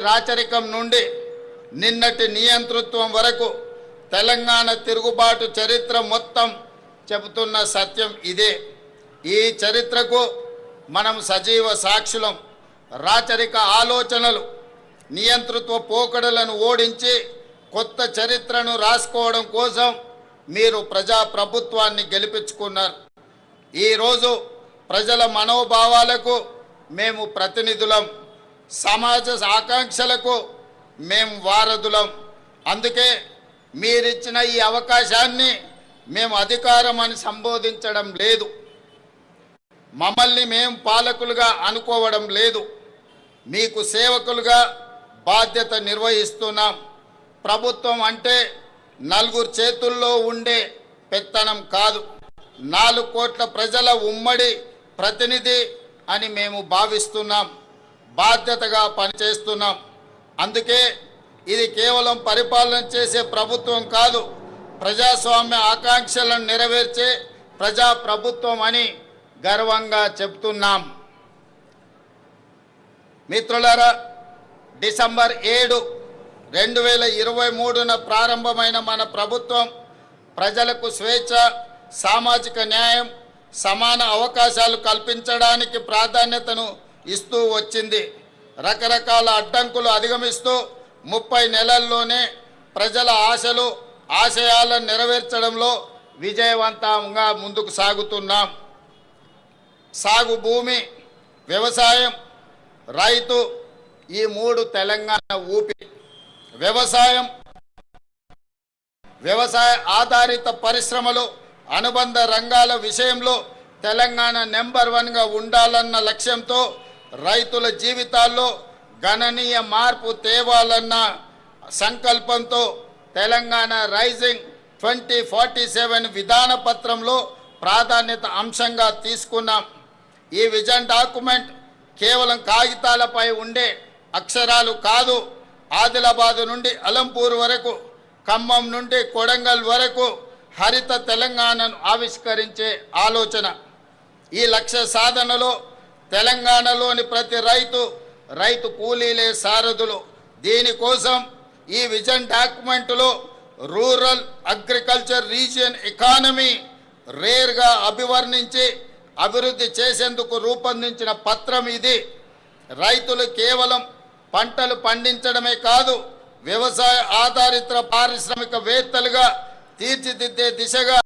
రాచరికం నుండి నిన్నటి నియంతృత్వం వరకు తెలంగాణ తిరుగుబాటు చరిత్ర మొత్తం చెబుతున్న సత్యం ఇదే. ఈ చరిత్రకు మనం సజీవ సాక్షులం. రాచరిక ఆలోచనలు, నియంతృత్వ పోకడలను ఓడించి కొత్త చరిత్రను రాసుకోవడం కోసం మీరు ప్రజాప్రభుత్వాన్ని గెలిపించుకున్నారు. ఈరోజు ప్రజల మనోభావాలకు మేము ప్రతినిధులం, సమాజ ఆకాంక్షలకు మేము వారధులం. అందుకే మీరిచ్చిన ఈ అవకాశాన్ని మేము అధికారం అని సంబోధించడం లేదు, మమ్మల్ని మేము పాలకులుగా అనుకోవడం లేదు, మీకు సేవకులుగా బాధ్యత నిర్వహిస్తున్నాం. ప్రభుత్వం అంటే నలుగురు చేతుల్లో ఉండే పెత్తనం కాదు, 4 కోట్ల ప్రజల ఉమ్మడి ప్రతినిధి అని మేము భావిస్తున్నాం, బాధ్యతగా పనిచేస్తున్నాం. అందుకే ఇది కేవలం పరిపాలన చేసే ప్రభుత్వం కాదు, ప్రజాస్వామ్య ఆకాంక్షలను నెరవేర్చే ప్రజాప్రభుత్వం అని గర్వంగా చెప్తున్నాం. మిత్రులారా, డిసెంబర్ 7, 2023న ప్రారంభమైన మన ప్రభుత్వం ప్రజలకు స్వేచ్ఛ, సామాజిక న్యాయం, సమాన అవకాశాలు కల్పించడానికి ప్రాధాన్యతను ఇస్తూ వచ్చింది. రకరకాల అడ్డంకులు అధిగమిస్తూ 30 నెలల్లోనే ప్రజల ఆశలు, ఆశయాలను నెరవేర్చడంలో విజయవంతంగా ముందుకు సాగుతున్నాం. సాగు భూమి, వ్యవసాయం, రైతు, ఈ 3 తెలంగాణ ఊపిరి. వ్యవసాయ ఆధారిత పరిశ్రమలు, అనుబంధ రంగాల విషయంలో తెలంగాణ నెంబర్ 1గా ఉండాలన్న లక్ష్యంతో, రైతుల జీవితాల్లో గణనీయ మార్పు తేవాలన్న సంకల్పంతో తెలంగాణ రైజింగ్ 2047 విధాన పత్రంలో ప్రాధాన్యత అంశంగా తీసుకున్నాం. ఈ విజన్ డాక్యుమెంట్ కేవలం కాగితాలపై ఉండే అక్షరాలు కాదు, ఆదిలాబాద్ నుండి అలంపూర్ వరకు, ఖమ్మం నుండి కొడంగల్ వరకు హరిత తెలంగాణను ఆవిష్కరించే ఆలోచన. ఈ లక్ష్య సాధనలో తెలంగాణలోని ప్రతి రైతు కూలీలే సారథులు. దీనికోసం ఈ విజన్ డాక్యుమెంట్లో రూరల్ అగ్రికల్చర్ రీజియన్ ఎకానమీ రేర్గా అభివర్ణించి అభివృద్ధి చేసేందుకు రూపొందించిన పత్రం ఇది. రైతులు కేవలం పంటలు పండించడమే కాదు, వ్యవసాయ ఆధారిత పారిశ్రామికవేత్తలుగా తీర్చిదిద్దే దిశగా